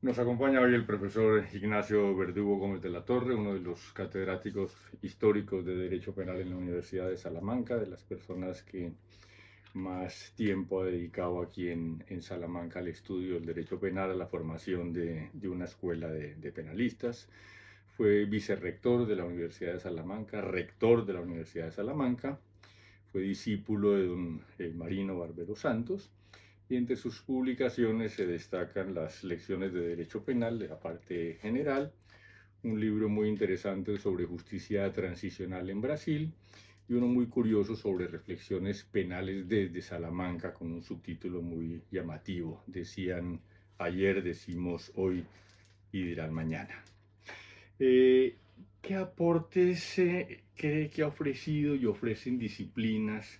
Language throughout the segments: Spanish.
Nos acompaña hoy el profesor Ignacio Verdugo Gómez de la Torre, uno de los catedráticos históricos de Derecho Penal en la Universidad de Salamanca, de las personas que más tiempo ha dedicado aquí en Salamanca al estudio del derecho penal, a la formación de una escuela de penalistas. Fue vicerrector de la Universidad de Salamanca, rector de la Universidad de Salamanca, fue discípulo de don Marino Barbero Santos, y entre sus publicaciones se destacan las lecciones de Derecho Penal de la parte general, un libro muy interesante sobre justicia transicional en Brasil y uno muy curioso sobre reflexiones penales desde Salamanca con un subtítulo muy llamativo. Decían ayer, decimos hoy y dirán mañana. ¿Qué aportes cree que ha ofrecido y ofrecen disciplinas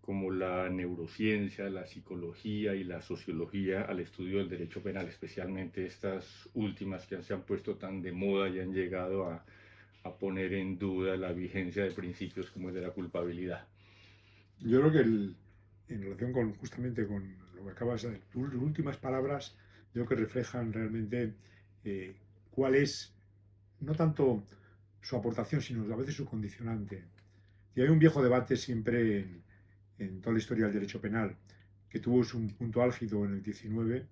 como la neurociencia, la psicología y la sociología al estudio del derecho penal, especialmente estas últimas que se han puesto tan de moda y han llegado a poner en duda la vigencia de principios como el de la culpabilidad? Yo creo que en relación con justamente con lo que acabas de decir, tus últimas palabras, yo creo que reflejan realmente eh, cuál es, no tanto su aportación, sino a veces su condicionante. Y hay un viejo debate siempre en toda la historia del derecho penal, que tuvo un punto álgido en el 19,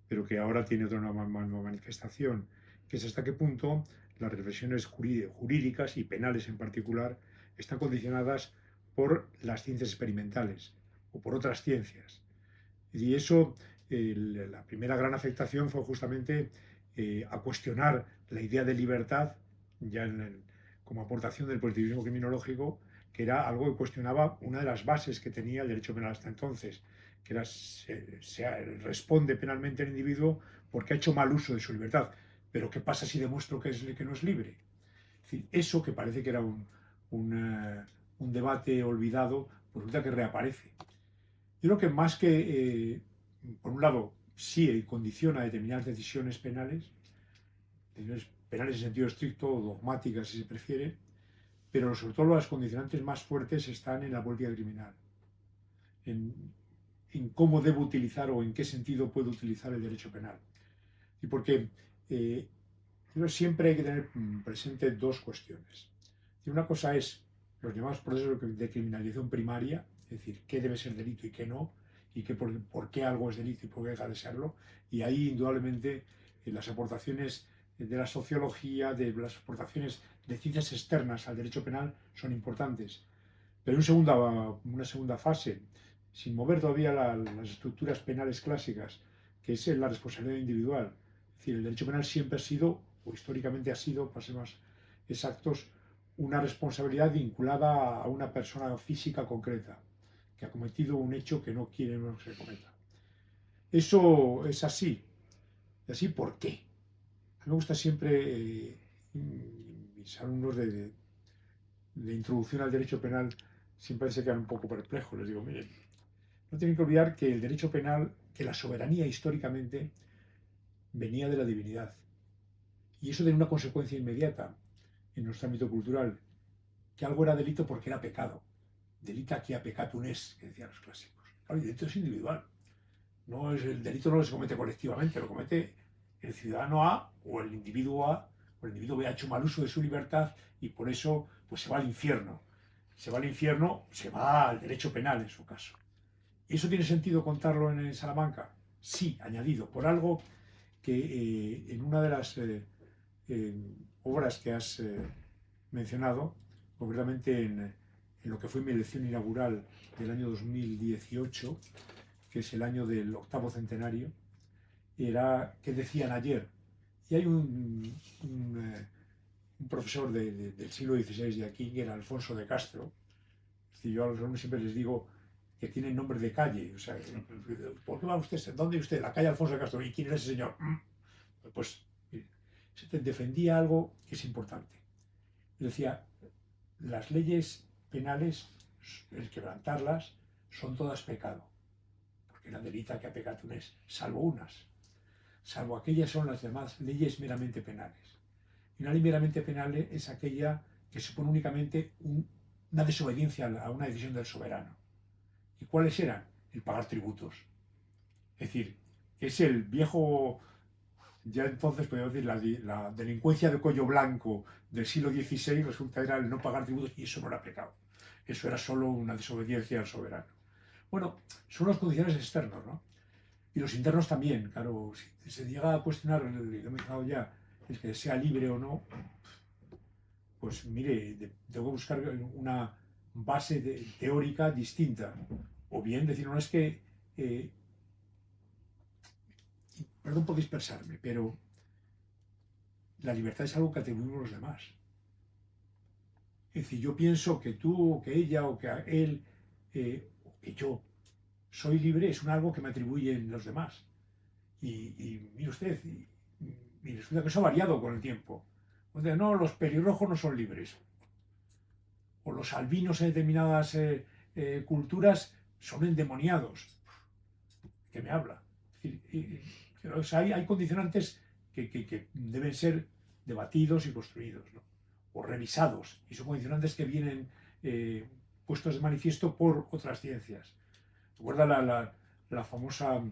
pero que ahora tiene otra nueva manifestación, que es hasta qué punto las reflexiones jurídicas y penales en particular están condicionadas por las ciencias experimentales o por otras ciencias. Y eso, la primera gran afectación fue justamente a cuestionar la idea de libertad, ya como aportación del positivismo criminológico, que era algo que cuestionaba una de las bases que tenía el derecho penal hasta entonces, que era se responde penalmente al individuo porque ha hecho mal uso de su libertad. Pero ¿qué pasa si demuestro que no es libre? Es decir, eso que parece que era un debate olvidado, pues resulta que reaparece. Yo creo que más que, por un lado, sí condiciona determinadas decisiones penales en sentido estricto, o dogmáticas si se prefiere, pero sobre todo las condicionantes más fuertes están en la política criminal, en, en cómo debo utilizar o en qué sentido puedo utilizar el derecho penal. Y porque siempre hay que tener presente dos cuestiones. Y una cosa es los llamados procesos de criminalización primaria, es decir, qué debe ser delito y qué no, y por qué algo es delito y por qué deja de serlo. Y ahí, indudablemente, las aportaciones de la sociología, de las aportaciones de ciencias externas al derecho penal son importantes. Pero una segunda fase, sin mover todavía las estructuras penales clásicas, que es la responsabilidad individual. Es decir, el derecho penal siempre ha sido, o históricamente ha sido, para ser más exactos, una responsabilidad vinculada a una persona física concreta, que ha cometido un hecho que no quiere que se cometa. Eso es así. ¿Y así por qué? A mí me gusta siempre, mis alumnos de introducción al derecho penal siempre se quedan un poco perplejos. Les digo, miren, no tienen que olvidar que el derecho penal, que la soberanía históricamente venía de la divinidad. Y eso tiene una consecuencia inmediata en nuestro ámbito cultural, que algo era delito porque era pecado. Delita quia peccatum est, que decían los clásicos. Claro, el delito es individual. No es, el delito no se comete colectivamente, lo comete el ciudadano A o el individuo A, o el individuo B ha hecho mal uso de su libertad y por eso pues se va al infierno. Se va al infierno, se va al derecho penal en su caso. ¿Eso tiene sentido contarlo en Salamanca? Sí, añadido, por algo que en una de las obras que has mencionado, concretamente en lo que fue mi lección inaugural del año 2018, que es el año del octavo centenario, era ¿qué decían ayer? Y hay un profesor del siglo XVI de aquí, que era Alfonso de Castro. Es decir, yo a los alumnos siempre les digo que tienen nombre de calle. O sea, ¿por qué va usted? ¿Dónde usted? La calle Alfonso de Castro. ¿Y quién es ese señor? Pues se defendía algo que es importante. Decía, las leyes penales, el quebrantarlas, son todas pecado. Porque la delita que a peccatum es, salvo unas. Salvo aquellas son las demás leyes meramente penales. Y una ley meramente penal es aquella que supone únicamente una desobediencia a una decisión del soberano. ¿Y cuáles eran? El pagar tributos. Es decir, es el viejo ya entonces podemos decir la delincuencia de cuello blanco del siglo XVI resulta era el no pagar tributos y eso no era pecado. Eso era solo una desobediencia al soberano. Bueno, son los condiciones externos, ¿no? Y los internos también, claro, si se llega a cuestionar, lo he mencionado ya, el que sea libre o no, pues mire, tengo que buscar una base teórica distinta. O bien decir, no es que, perdón por dispersarme, pero la libertad es algo que atribuimos los demás. Es decir, yo pienso que tú, o que ella, o que él, o que yo soy libre, es un algo que me atribuyen los demás. Y mire usted, y resulta que eso ha variado con el tiempo. O sea, no, los pelirrojos no son libres. O los albinos en determinadas culturas son endemoniados. ¿Qué me habla? Es decir, o sea, hay condicionantes que deben ser debatidos y construidos, ¿no? O revisados. Y son condicionantes que vienen puestos de manifiesto por otras ciencias. Recuerda la famosa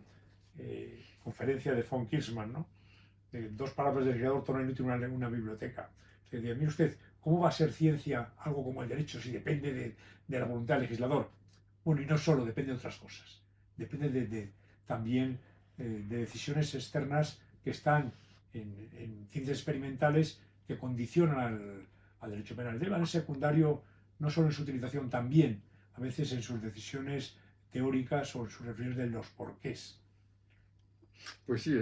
conferencia de von Kirchmann, ¿no? De dos palabras del creador tornan inútil una biblioteca. Se decía, mire usted, ¿cómo va a ser ciencia algo como el derecho si depende de la voluntad del legislador? Bueno, y no solo, depende de otras cosas. Depende también de decisiones externas que están en ciencias experimentales que condicionan al derecho penal. Debe ser secundario no solo en su utilización, también a veces en sus decisiones teóricas o en sus reflexiones de los porqués. Pues sí,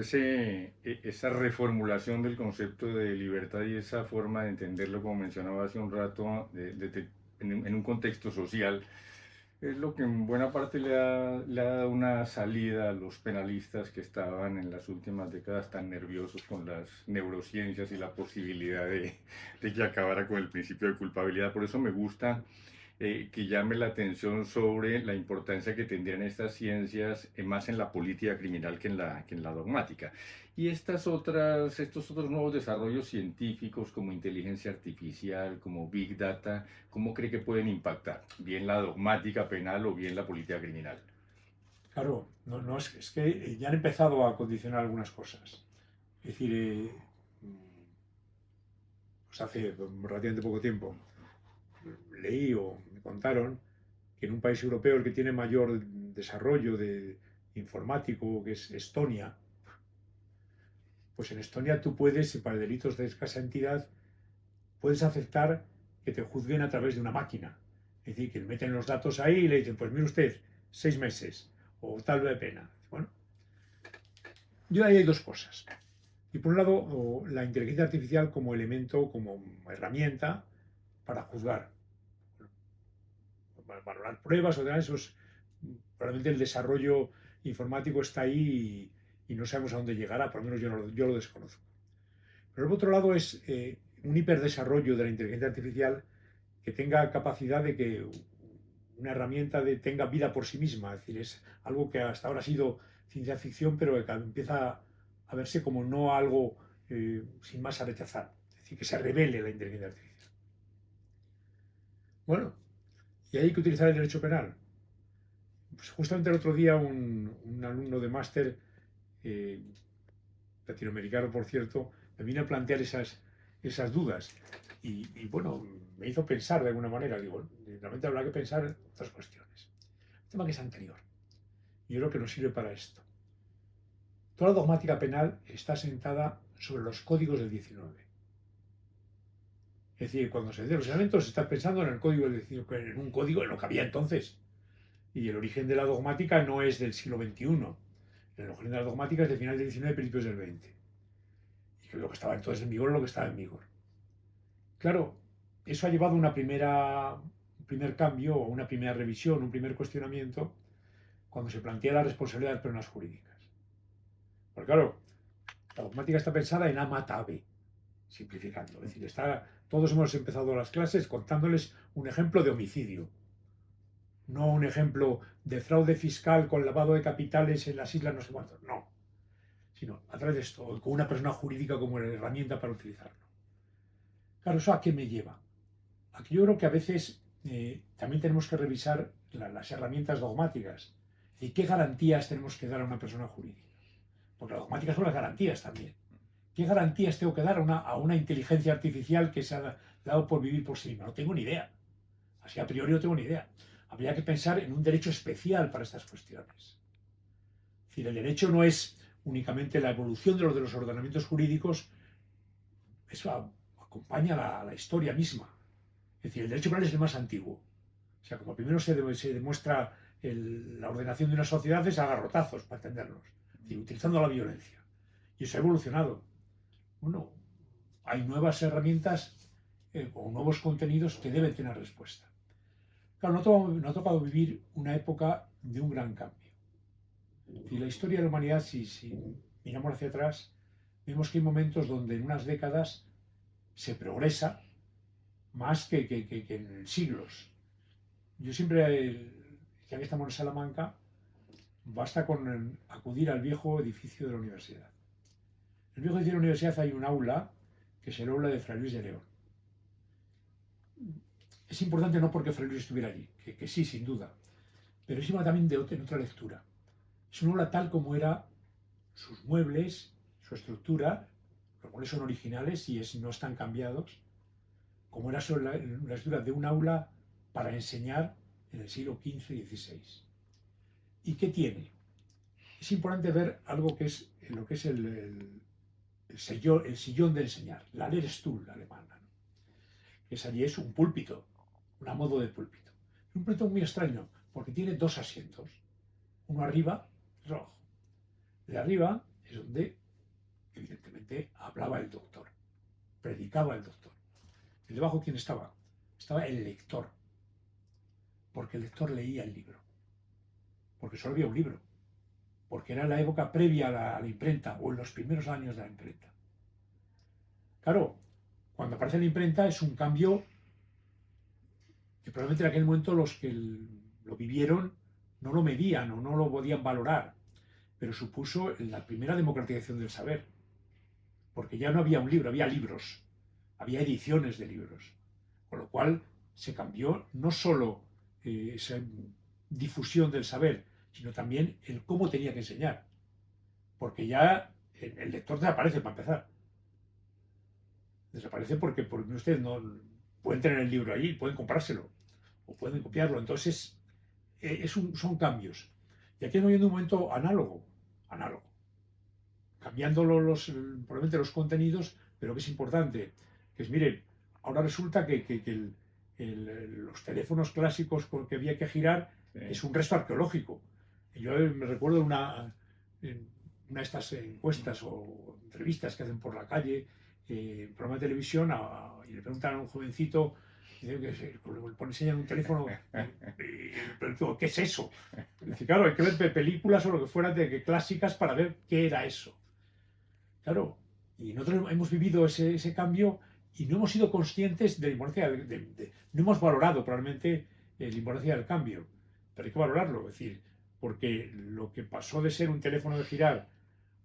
esa reformulación del concepto de libertad y esa forma de entenderlo, como mencionaba hace un rato, en un contexto social, es lo que en buena parte le ha dado una salida a los penalistas que estaban en las últimas décadas tan nerviosos con las neurociencias y la posibilidad de que acabara con el principio de culpabilidad. Por eso me gusta que llame la atención sobre la importancia que tendrían estas ciencias más en la política criminal que en la dogmática. Y estos otros nuevos desarrollos científicos como inteligencia artificial, como Big Data, ¿cómo cree que pueden impactar? Bien la dogmática penal o bien la política criminal. Claro, no es que ya han empezado a condicionar algunas cosas. Es decir, pues hace relativamente poco tiempo leí o me contaron que en un país europeo el que tiene mayor desarrollo de informático, que es Estonia, pues en Estonia tú puedes, para delitos de escasa entidad, puedes aceptar que te juzguen a través de una máquina. Es decir, que meten los datos ahí y le dicen, pues mire usted, 6 meses o tal de pena. Bueno, yo ahí hay dos cosas. Y por un lado, la inteligencia artificial como elemento, como herramienta para juzgar, para valorar pruebas o demás, eso es, probablemente el desarrollo informático está ahí y no sabemos a dónde llegará, por lo menos yo lo desconozco. Pero por otro lado es un hiperdesarrollo de la inteligencia artificial que tenga capacidad de que una herramienta tenga vida por sí misma, es decir, es algo que hasta ahora ha sido ciencia ficción, pero que empieza a verse como no algo sin más a rechazar, es decir, que se revele la inteligencia artificial. Bueno, y hay que utilizar el derecho penal. Pues justamente el otro día un alumno de máster, eh, latinoamericano por cierto, me vino a plantear esas dudas y bueno, me hizo pensar de alguna manera, digo, realmente habrá que pensar en otras cuestiones. Un tema que es anterior. Y yo creo que nos sirve para esto. Toda la dogmática penal está sentada sobre los códigos del 19. Es decir, cuando se den los elementos se está pensando en el código del 19, en un código en lo que había entonces. Y el origen de la dogmática no es del siglo XXI. El origen de la dogmática es del final del XIX, principios del XX. Y que lo que estaba entonces en vigor es lo que estaba en vigor. Claro, eso ha llevado a un primer cambio, o una primera revisión, un primer cuestionamiento, cuando se plantea la responsabilidad de las personas jurídicas. Porque claro, la dogmática está pensada en amatabe, simplificando. Es decir, todos hemos empezado las clases contándoles un ejemplo de homicidio, no un ejemplo de fraude fiscal con lavado de capitales en las islas no sé cuántos, no, sino a través de esto, con una persona jurídica como herramienta para utilizarlo. Claro, ¿eso a qué me lleva? Aquí yo creo que a veces también tenemos que revisar las herramientas dogmáticas y qué garantías tenemos que dar a una persona jurídica. Porque la dogmática son las garantías también. ¿Qué garantías tengo que dar a una inteligencia artificial que se ha dado por vivir por sí misma? No tengo ni idea. Así a priori no tengo ni idea. Habría que pensar en un derecho especial para estas cuestiones. Es decir, el derecho no es únicamente la evolución de los ordenamientos jurídicos, eso acompaña la historia misma. Es decir, el derecho penal es el más antiguo. O sea, como primero se demuestra la ordenación de una sociedad es a garrotazos, para entendernos. Es decir, utilizando la violencia. Y eso ha evolucionado. Bueno, hay nuevas herramientas o nuevos contenidos que deben tener respuesta. Claro, no ha tocado vivir una época de un gran cambio. Y la historia de la humanidad, si miramos hacia atrás, vemos que hay momentos donde en unas décadas se progresa más que en siglos. Yo siempre, ya que estamos en Salamanca, basta con acudir al viejo edificio de la universidad. En el viejo edificio de la universidad hay un aula que es el aula de Fray Luis de León. Es importante no porque Fray Luis estuviera allí, que sí, sin duda, pero es importante también en otra lectura. Es un aula tal como era sus muebles, su estructura, los muebles son originales y no están cambiados, como era la estructura de un aula para enseñar en el siglo XV y XVI. ¿Y qué tiene? Es importante ver algo que es lo que es el sillón de enseñar, la Lehrstuhl alemana, ¿no? Allí es un púlpito, una modo de púlpito. Es un púlpito muy extraño, porque tiene dos asientos, uno arriba y otro abajo. De arriba es donde, evidentemente, hablaba el doctor, predicaba el doctor. ¿Y debajo quién estaba? Estaba el lector, porque el lector leía el libro, porque solo había un libro, porque era la época previa a la imprenta o en los primeros años de la imprenta. Claro, cuando aparece la imprenta es un cambio que probablemente en aquel momento los que lo vivieron no lo medían o no lo podían valorar, pero supuso la primera democratización del saber, porque ya no había un libro, había libros, había ediciones de libros, con lo cual se cambió no solo esa difusión del saber, sino también el cómo tenía que enseñar, porque ya el lector desaparece para empezar. Desaparece porque ustedes no pueden tener el libro ahí, pueden comprárselo o pueden copiarlo. Entonces, son cambios. Y aquí estamos viendo un momento análogo, cambiando probablemente los contenidos, pero que es importante, que es, miren, ahora resulta que los teléfonos clásicos con que había que girar es un resto arqueológico. Yo me recuerdo una de estas encuestas o entrevistas que hacen por la calle, programa de televisión, y le preguntan a un jovencito, y le enseñan un teléfono, pero ¿qué es eso? Y dice, claro, hay que ver películas o lo que fuera clásicas para ver qué era eso. Claro, y nosotros hemos vivido ese cambio y no hemos sido conscientes de la importancia, no hemos valorado probablemente la importancia del cambio, pero hay que valorarlo, es decir, porque lo que pasó de ser un teléfono de girar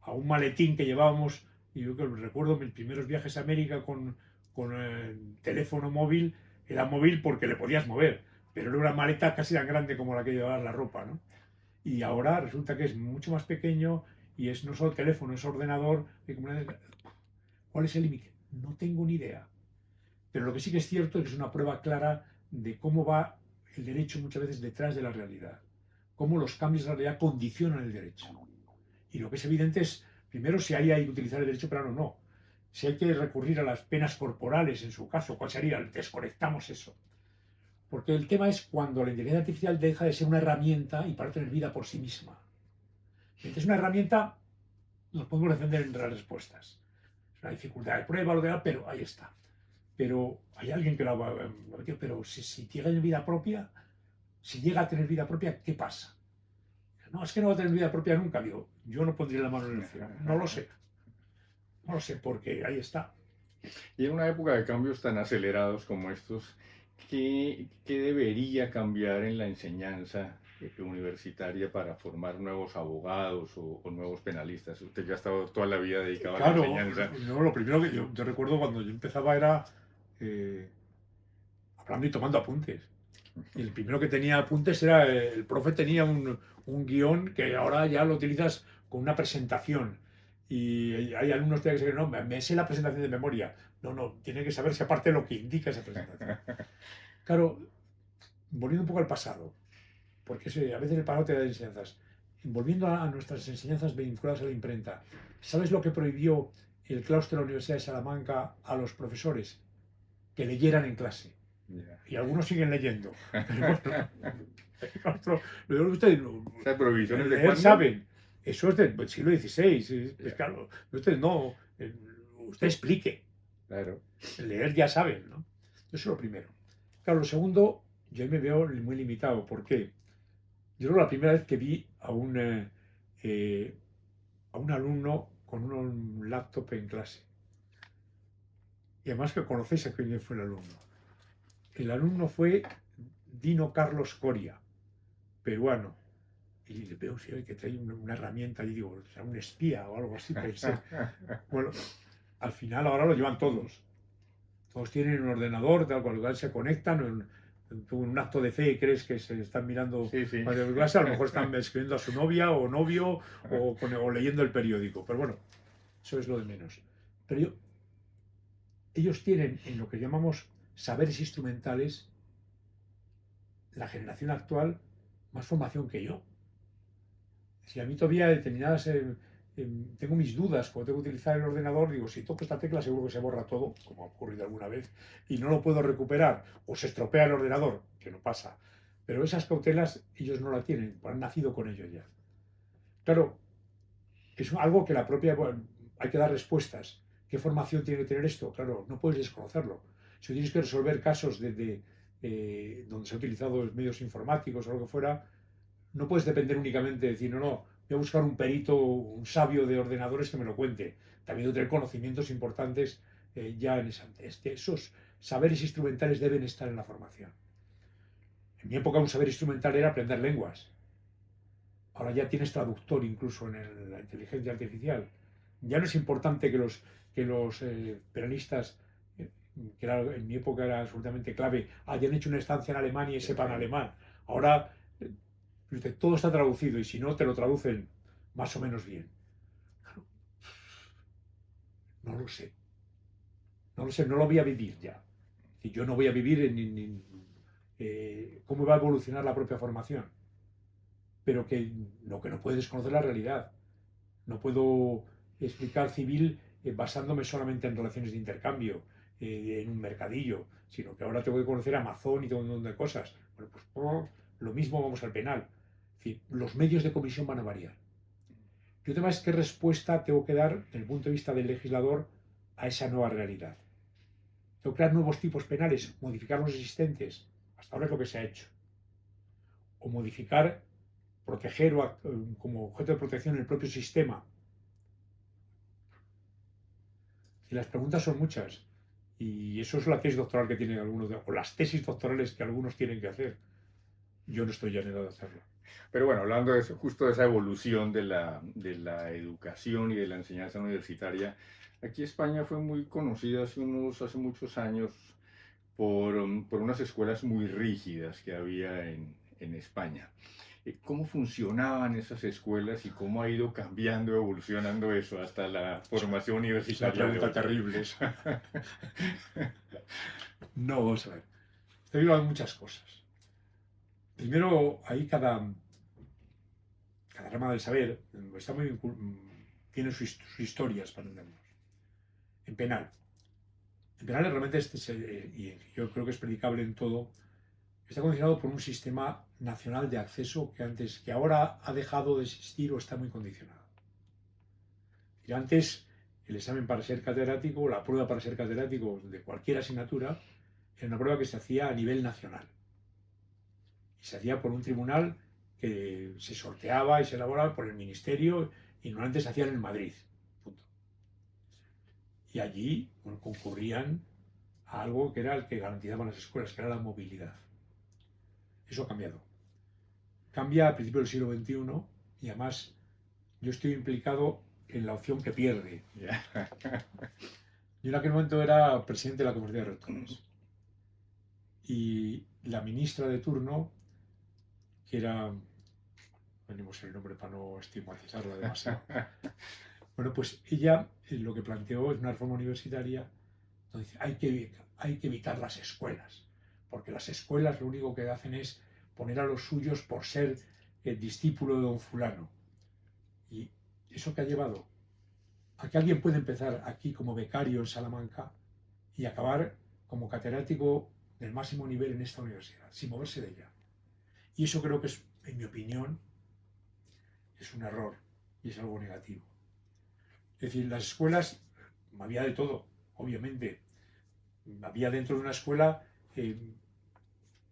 a un maletín que llevábamos, y yo recuerdo mis primeros viajes a América con teléfono móvil, era móvil porque le podías mover, pero era una maleta casi tan grande como la que llevaba la ropa, ¿no? Y ahora resulta que es mucho más pequeño y es no solo teléfono, es ordenador. ¿Cuál es el límite? No tengo ni idea. Pero lo que sí que es cierto es que es una prueba clara de cómo va el derecho muchas veces detrás de la realidad, cómo los cambios de la realidad condicionan el derecho. Y lo que es evidente es, primero, si hay que utilizar el derecho penal o no. Si hay que recurrir a las penas corporales en su caso, ¿cuál sería? Desconectamos eso. Porque el tema es cuando la inteligencia artificial deja de ser una herramienta y para tener vida por sí misma. Es una herramienta, nos podemos defender entre las respuestas. Es una dificultad de prueba, lo que sea, pero ahí está. Pero hay alguien que lo ha metido, pero si tiene vida propia, si llega a tener vida propia, ¿qué pasa? No, es que no va a tener vida propia nunca. Digo, yo no pondría la mano en el fuego. No lo sé. No lo sé, porque ahí está. Y en una época de cambios tan acelerados como estos, ¿qué debería cambiar en la enseñanza universitaria para formar nuevos abogados o nuevos penalistas? Usted que ha estado toda la vida dedicado a la enseñanza. No, lo primero que yo recuerdo cuando yo empezaba era hablando y tomando apuntes. Y el primero que tenía apuntes era, el profe tenía un guión que ahora ya lo utilizas con una presentación. Y hay alumnos que dicen, no, me sé la presentación de memoria. No, no, tiene que saberse aparte lo que indica esa presentación. Claro, volviendo un poco al pasado, porque a veces el pasado te da enseñanzas. Volviendo a nuestras enseñanzas vinculadas a la imprenta, ¿sabes lo que prohibió el claustro de la Universidad de Salamanca a los profesores? Que leyeran en clase. Ya. Y algunos siguen leyendo. Pero bueno, el claustro, ustedes O sea, ¿prohibiciones de leer cuándo? saben. Eso es del siglo XVI. Pues Ya, claro, ustedes no. Usted explique. claro. Leer ya saben, ¿no? Eso es lo primero. Claro, lo segundo, yo me veo muy limitado. ¿Por qué? Yo creo que la primera vez que vi eh, a un alumno con un laptop en clase. Y además que conocéis a quién fue el alumno. El alumno fue Dino Carlos Coria, peruano. Y le veo si que trae una herramienta y digo, o sea, un espía o algo así, pensé. Bueno, al final ahora lo llevan todos. Todos tienen un ordenador, tal cual se conectan. En un acto de fe crees que se están mirando Sí, sí. cualquier clase, a lo mejor están escribiendo a su novia o novio o leyendo el periódico. Pero bueno, eso es lo de menos. Pero ellos tienen en lo que llamamos saberes instrumentales, la generación actual, más formación que yo. Si a mí todavía determinadas, tengo mis dudas cuando tengo que utilizar el ordenador, digo, si toco esta tecla seguro que se borra todo, como ha ocurrido alguna vez, y no lo puedo recuperar, o se estropea el ordenador, que no pasa. Pero esas cautelas ellos no la tienen, pues han nacido con ello ya. Claro, es algo que la propia, bueno, hay que dar respuestas. ¿Qué formación tiene que tener esto? Claro, no puedes desconocerlo. Si tienes que resolver casos donde se han utilizado medios informáticos o lo que fuera, no puedes depender únicamente de decir, no, no, voy a buscar un perito, un sabio de ordenadores que me lo cuente. También tener conocimientos importantes ya en esos saberes instrumentales deben estar en la formación. En mi época un saber instrumental era aprender lenguas. Ahora ya tienes traductor incluso en la inteligencia artificial. Ya no es importante que los peronistas, que en mi época era absolutamente clave, hayan hecho una estancia en Alemania y sepan alemán. Ahora todo está traducido y si no, te lo traducen más o menos bien. Claro, no lo sé. No lo sé, no lo voy a vivir ya. Y yo no voy a vivir cómo va a evolucionar la propia formación. Pero que lo que no puedes es conocer la realidad. No puedo explicar civil basándome solamente en relaciones de intercambio, en un mercadillo, sino que ahora tengo que conocer Amazon y todo un montón de cosas. Bueno, pues lo mismo vamos al penal. Es decir, los medios de comisión van a variar. Y además, ¿qué respuesta tengo que dar desde el punto de vista del legislador a esa nueva realidad? Tengo que crear nuevos tipos penales, modificar los existentes. Hasta ahora es lo que se ha hecho. O modificar, proteger como objeto de protección el propio sistema. Y las preguntas son muchas. Y eso es la tesis doctoral que tienen algunos, o las tesis doctorales que algunos tienen que hacer. Yo no estoy ya en edad de hacerlo. Pero bueno, hablando de eso, justo de esa evolución de la educación y de la enseñanza universitaria, aquí España fue muy conocida hace muchos años por unas escuelas muy rígidas que había en España. ¿Cómo funcionaban esas escuelas y cómo ha ido cambiando, evolucionando eso hasta la formación Es una universitaria de pregunta hoy? terrible esa. No, vamos a ver. Estoy hablando de muchas cosas. Primero, ahí cada rama del saber está tiene sus historias para entendernos. En penal. En penal realmente y yo creo que es predicable en todo, está condicionado por un sistema nacional de acceso que ahora ha dejado de existir o está muy condicionado. Y antes, el examen para ser catedrático, la prueba para ser catedrático de cualquier asignatura, era una prueba que se hacía a nivel nacional. Y se hacía por un tribunal que se sorteaba y se elaboraba por el ministerio y normalmente se hacían en Madrid. Punto. Y allí concurrían a algo que era el que garantizaban las escuelas, que era la movilidad. Eso ha cambiado. Cambia a principios del siglo XXI y además yo estoy implicado en la opción que pierde. Ya. Yo en aquel momento era presidente de la Conferencia de Rectores y la ministra de turno, que era, venimos el nombre para no estigmatizarla demasiado, Bueno, pues ella lo que planteó es una reforma universitaria donde dice, hay que evitar las escuelas, porque las escuelas lo único que hacen es poner a los suyos por ser el discípulo de don fulano. Y eso que ha llevado a que alguien pueda empezar aquí como becario en Salamanca y acabar como catedrático del máximo nivel en esta universidad, sin moverse de ella. Y eso creo que es, en mi opinión, es un error y es algo negativo. Es decir, las escuelas, había de todo, obviamente. Había dentro de una escuela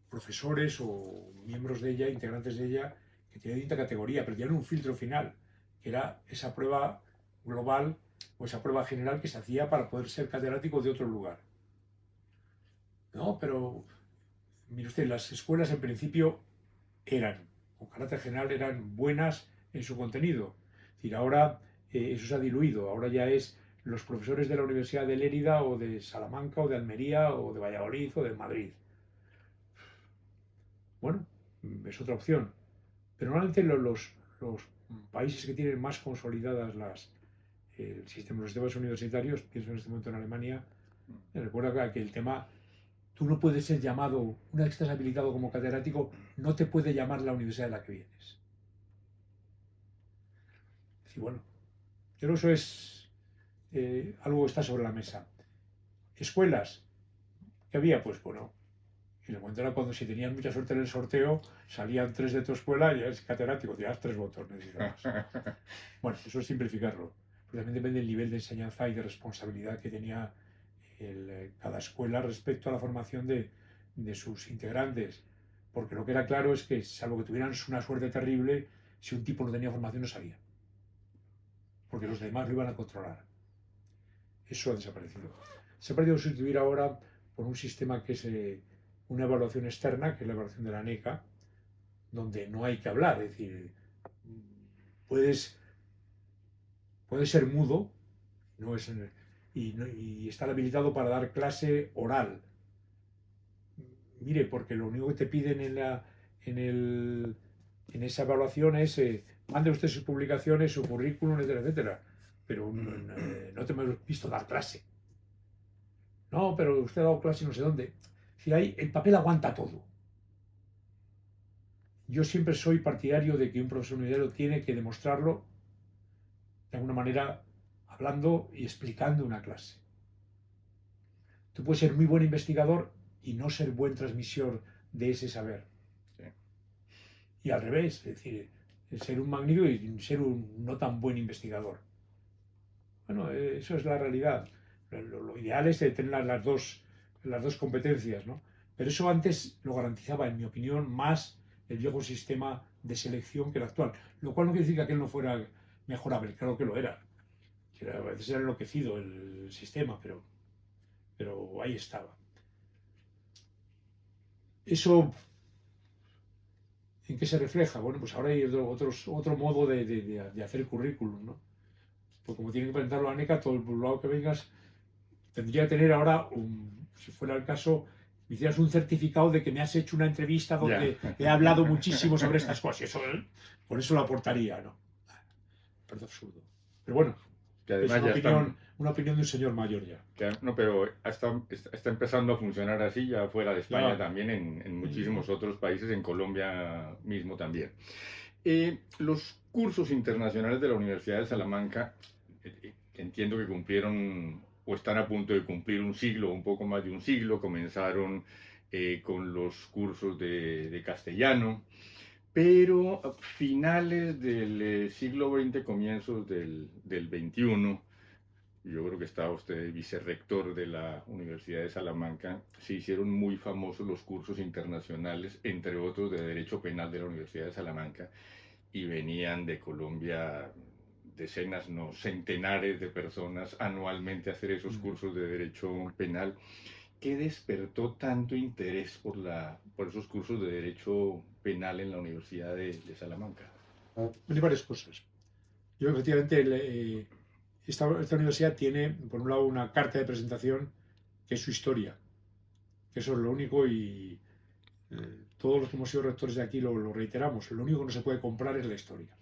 profesores o miembros de ella, integrantes de ella, que tenían distinta categoría, pero tenían un filtro final, que era esa prueba global o esa prueba general que se hacía para poder ser catedrático de otro lugar. No, pero mire usted, las escuelas en principio eran, con carácter general, eran buenas en su contenido. Es decir, ahora eso se ha diluido, ahora ya es los profesores de la Universidad de Lérida o de Salamanca o de Almería o de Valladolid o de Madrid. Bueno, es otra opción. Pero normalmente los países que tienen más consolidadas los sistemas universitarios, pienso en este momento en Alemania, recuerda que el tema, tú no puedes ser llamado, una vez que estás habilitado como catedrático, no te puede llamar la universidad de la que vienes. Es decir, bueno, yo creo que eso es algo que está sobre la mesa. Escuelas, ¿qué había? Pues bueno, y el momento era cuando si tenías mucha suerte en el sorteo, salían 3 de tu escuela y eres catedrático, tenías 3 botones. Bueno, eso es simplificarlo. Pero también depende del nivel de enseñanza y de responsabilidad que tenía cada escuela respecto a la formación de sus integrantes. Porque lo que era claro es que, salvo que tuvieran una suerte terrible, si un tipo no tenía formación no salía. Porque los demás lo iban a controlar. Eso ha desaparecido. Se ha perdido sustituir ahora por un sistema que es una evaluación externa, que es la evaluación de la NECA, donde no hay que hablar. Es decir, puedes ser mudo no es, y estar habilitado para dar clase oral. Mire, porque lo único que te piden en esa evaluación es mande usted sus publicaciones, su currículum, etcétera, etcétera. Pero no te hemos visto dar clase. No, pero usted ha dado clase no sé dónde. Es decir, ahí el papel aguanta todo. Yo siempre soy partidario de que un profesor universitario tiene que demostrarlo de alguna manera hablando y explicando una clase. Tú puedes ser muy buen investigador y no ser buen transmisor de ese saber. Sí. Y al revés, es decir, ser un magnífico y ser un no tan buen investigador. Bueno, eso es la realidad. Lo ideal es tener las dos competencias, ¿no? Pero eso antes lo garantizaba, en mi opinión, más el viejo sistema de selección que el actual. Lo cual no quiere decir que aquel no fuera mejorable, claro que lo era. A veces era enloquecido el sistema, pero ahí estaba. Eso, ¿en qué se refleja? Bueno, pues ahora hay otro modo de hacer currículum, ¿no? Pues como tiene que presentarlo a ANECA, todo el lado que vengas tendría que tener ahora, si fuera el caso, me hicieras un certificado de que me has hecho una entrevista donde he hablado muchísimo sobre estas cosas. Eso, por eso lo aportaría, ¿no? Parece absurdo. Pero bueno, que además es una opinión de un señor mayor ya. No, pero está empezando a funcionar así ya fuera de España también, en muchísimos otros países, en Colombia mismo también. Los cursos internacionales de la Universidad de Salamanca, entiendo que cumplieron o están a punto de cumplir un siglo, un poco más de un siglo. Comenzaron con los cursos de castellano, pero a finales del siglo XX, comienzos del XXI, yo creo que estaba usted vicerrector de la Universidad de Salamanca, se hicieron muy famosos los cursos internacionales, entre otros de Derecho Penal de la Universidad de Salamanca, y venían de Colombia decenas, no, centenares de personas anualmente a hacer esos cursos de Derecho Penal. ¿Qué despertó tanto interés por esos cursos de Derecho Penal en la Universidad de Salamanca? Hay varias cosas. Yo efectivamente esta universidad tiene, por un lado, una carta de presentación que es su historia, que eso es lo único y todos los que hemos sido rectores de aquí lo reiteramos, lo único que no se puede comprar es la historia.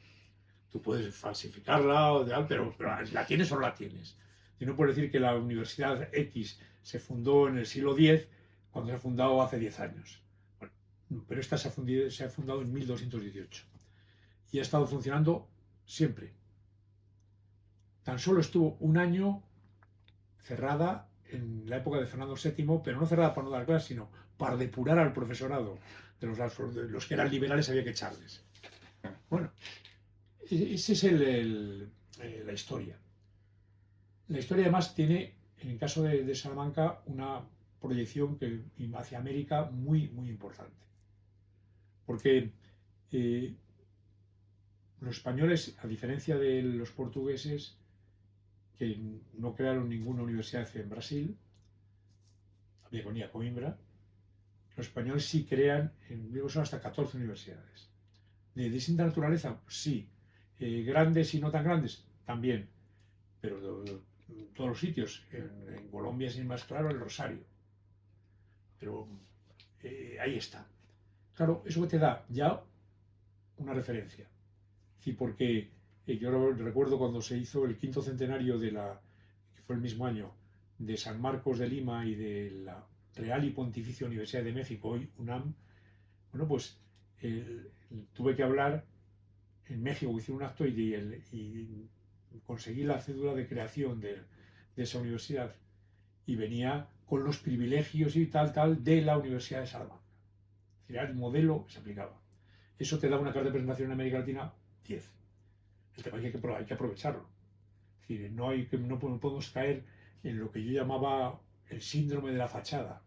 Tú puedes falsificarla, pero ¿la tienes o no la tienes? Y no puedes decir que la Universidad X se fundó en el siglo X cuando se ha fundado hace 10 años. Bueno, pero esta se ha fundado en 1218 y ha estado funcionando siempre. Tan solo estuvo un año cerrada en la época de Fernando VII, pero no cerrada para no dar clases, sino para depurar al profesorado. De los que eran liberales había que echarles. Bueno, esa es la historia. La historia además tiene, en el caso de Salamanca, una proyección hacia América muy, muy importante. Porque los españoles, a diferencia de los portugueses, que no crearon ninguna universidad en Brasil, había con Coimbra, los españoles sí crean, son hasta 14 universidades. De distinta naturaleza, sí. Grandes y no tan grandes, también. Pero en todos los sitios. En Colombia, sin más claro, el Rosario. Pero ahí está. Claro, eso te da ya una referencia. Sí, porque yo recuerdo cuando se hizo el 5º centenario que fue el mismo año, de San Marcos de Lima y de la Real y Pontificia Universidad de México, hoy UNAM. Bueno, pues tuve que hablar en México, hice un acto y conseguí la cédula de creación de esa universidad y venía con los privilegios y tal de la Universidad de Salamanca. Es decir, era el modelo que se aplicaba. Eso te da una carta de presentación en América Latina 10. El tema es que hay que aprovecharlo. Es decir, no podemos caer en lo que yo llamaba el síndrome de la fachada.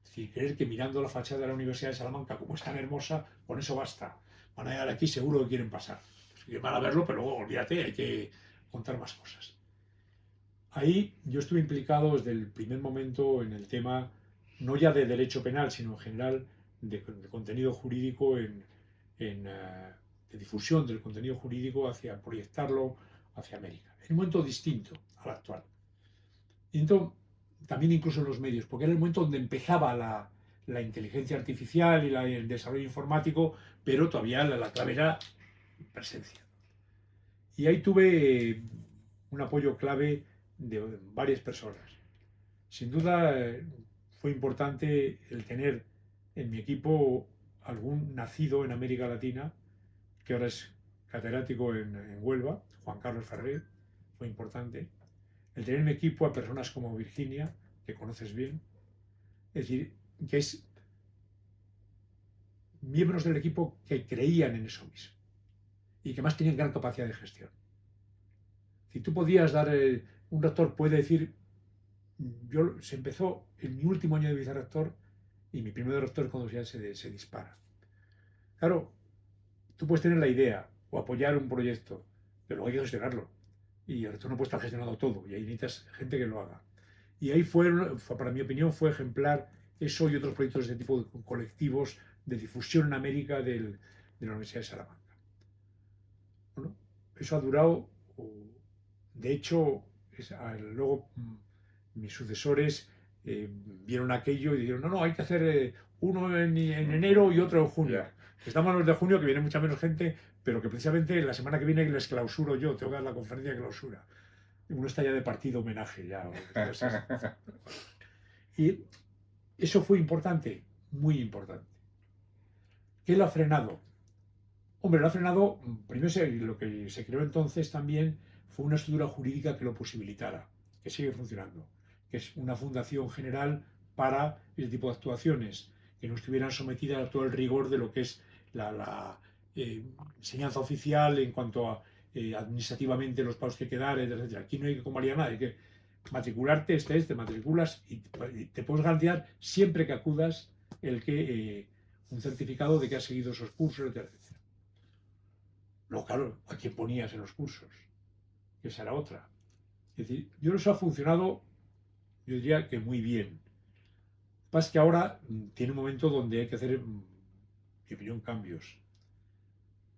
Es decir, creer que mirando la fachada de la Universidad de Salamanca, como es tan hermosa, con eso basta. Van a llegar aquí, seguro que quieren pasar. Pues van a verlo, pero luego olvídate, hay que contar más cosas. Ahí yo estuve implicado desde el primer momento en el tema, no ya de derecho penal, sino en general de contenido jurídico, de difusión del contenido jurídico hacia proyectarlo hacia América. En un momento distinto al actual. Y entonces, también incluso en los medios, porque era el momento donde empezaba la inteligencia artificial y el desarrollo informático, pero todavía la clave era presencia. Y ahí tuve un apoyo clave de varias personas. Sin duda fue importante el tener en mi equipo algún nacido en América Latina, que ahora es catedrático en Huelva, Juan Carlos Ferrer, fue importante. El tener en mi equipo a personas como Virginia, que conoces bien, es decir, que es miembros del equipo que creían en eso mismo y que más tenían gran capacidad de gestión. Si tú podías dar, un rector puede decir, se empezó en mi último año de vicerrector y mi primer rector cuando ya se dispara. Claro, tú puedes tener la idea o apoyar un proyecto, pero luego hay que gestionarlo. Y el rector no puede estar gestionando todo y ahí necesitas gente que lo haga. Y ahí para mi opinión, fue ejemplar eso y otros proyectos de este tipo de colectivos de difusión en América de la Universidad de Salamanca. Bueno, eso ha durado, de hecho, luego mis sucesores vieron aquello y dijeron, no, hay que hacer uno en enero y otro en junio. Yeah. Estamos en los de junio, que viene mucha menos gente, pero que precisamente la semana que viene les clausuro yo, tengo que dar la conferencia de clausura. Uno está ya de partido homenaje ya. Y eso fue importante, muy importante. ¿Qué lo ha frenado? Hombre, lo ha frenado, primero lo que se creó entonces también fue una estructura jurídica que lo posibilitara, que sigue funcionando, que es una fundación general para este tipo de actuaciones, que no estuvieran sometidas a todo el rigor de lo que es la enseñanza oficial en cuanto a administrativamente los pagos que hay que dar, etc. Aquí no hay que convalidar nada, hay que matricularte, te matriculas y te puedes garantizar siempre que acudas un certificado de que has seguido esos cursos, etc. No, claro, ¿a quién ponías en los cursos? Esa era otra. Es decir, yo creo que eso ha funcionado, yo diría que muy bien. Lo que pasa es que ahora tiene un momento donde hay que hacer, en mi opinión, cambios.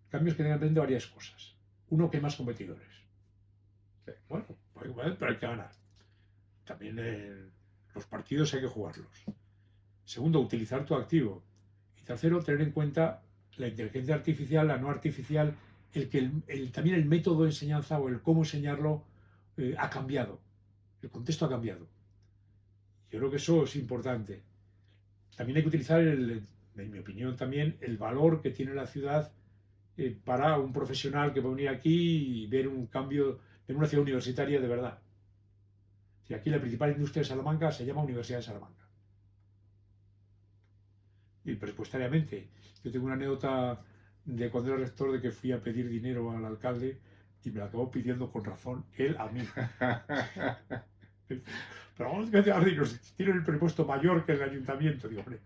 Cambios que tengan presente varias cosas. Uno, que hay más competidores. Bueno, pero hay que ganar. También los partidos hay que jugarlos. Segundo, utilizar tu activo. Y tercero, tener en cuenta la inteligencia artificial, la no artificial, también el método de enseñanza o el cómo enseñarlo ha cambiado. El contexto ha cambiado. Yo creo que eso es importante. También hay que utilizar, en mi opinión también, el valor que tiene la ciudad para un profesional que va a venir aquí y ver un cambio en una ciudad universitaria de verdad. Y aquí la principal industria de Salamanca se llama Universidad de Salamanca. Y presupuestariamente, yo tengo una anécdota de cuando era rector de que fui a pedir dinero al alcalde y me lo acabó pidiendo con razón él a mí. Pero vamos a decir, tiene el presupuesto mayor que el ayuntamiento. Digo, hombre.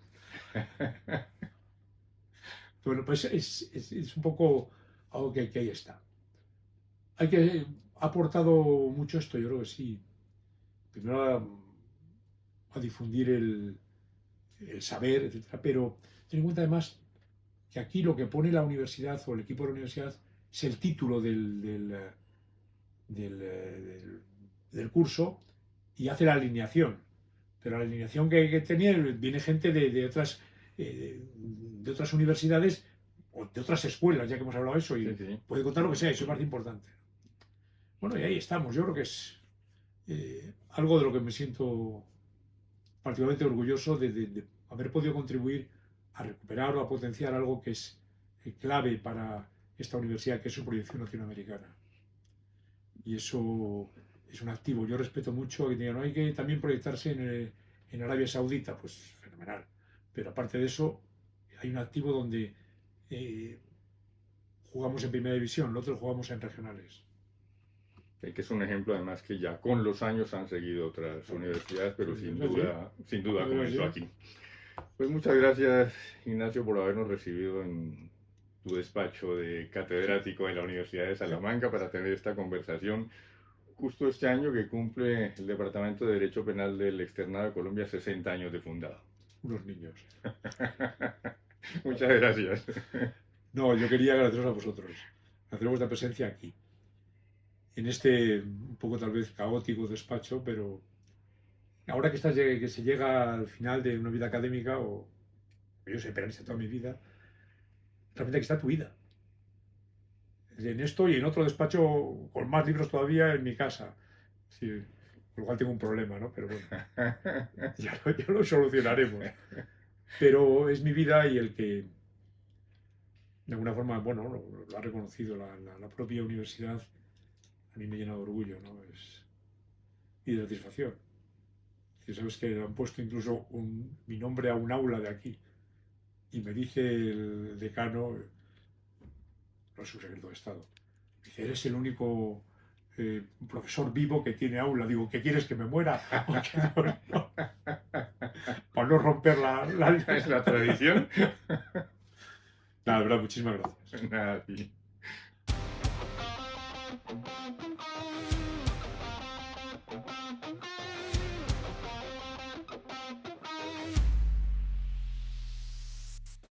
Bueno, pues es un poco algo que ahí está. Ha aportado mucho esto, yo creo que sí. Primero a difundir el saber, etcétera, pero ten en cuenta además que aquí lo que pone la universidad o el equipo de la universidad es el título del curso y hace la alineación. Pero la alineación que tenía viene gente de otras universidades o de otras escuelas, ya que hemos hablado de eso, y Sí. puede contar lo que sea, eso es más importante. Bueno, y ahí estamos. Yo creo que es algo de lo que me siento particularmente orgulloso de haber podido contribuir a recuperar o a potenciar algo que es clave para esta universidad, que es su proyección latinoamericana. Y eso es un activo. Yo respeto mucho que digan, no hay que también proyectarse en Arabia Saudita, pues fenomenal. Pero aparte de eso, hay un activo donde jugamos en primera división, nosotros jugamos en regionales. Que es un ejemplo además que ya con los años han seguido otras universidades, pero sin duda comenzó aquí. Pues muchas gracias, Ignacio, por habernos recibido en tu despacho de catedrático en la Universidad de Salamanca para tener esta conversación justo este año que cumple el Departamento de Derecho Penal del Externado de Colombia 60 años de fundado. Unos niños. Muchas gracias. No, yo quería agradeceros a vosotros, agradecer vuestra presencia aquí, en este un poco tal vez caótico despacho, pero ahora que se llega al final de una vida académica, o yo soy penalista toda mi vida, realmente aquí está tu vida. En esto y en otro despacho con más libros todavía en mi casa. Sí, con lo cual tengo un problema, ¿no? Pero bueno, ya lo solucionaremos. Pero es mi vida y el que, de alguna forma, bueno, lo ha reconocido la propia universidad, a mí me llena de orgullo, ¿no? Y de satisfacción. Y sabes que han puesto incluso mi nombre a un aula de aquí. Y me dice el decano, no es un secreto de Estado, dice, eres el único profesor vivo que tiene aula. Digo, ¿qué quieres, que me muera? No. Para no romper Es la tradición. Nada, de verdad, muchísimas gracias. Nada, sí.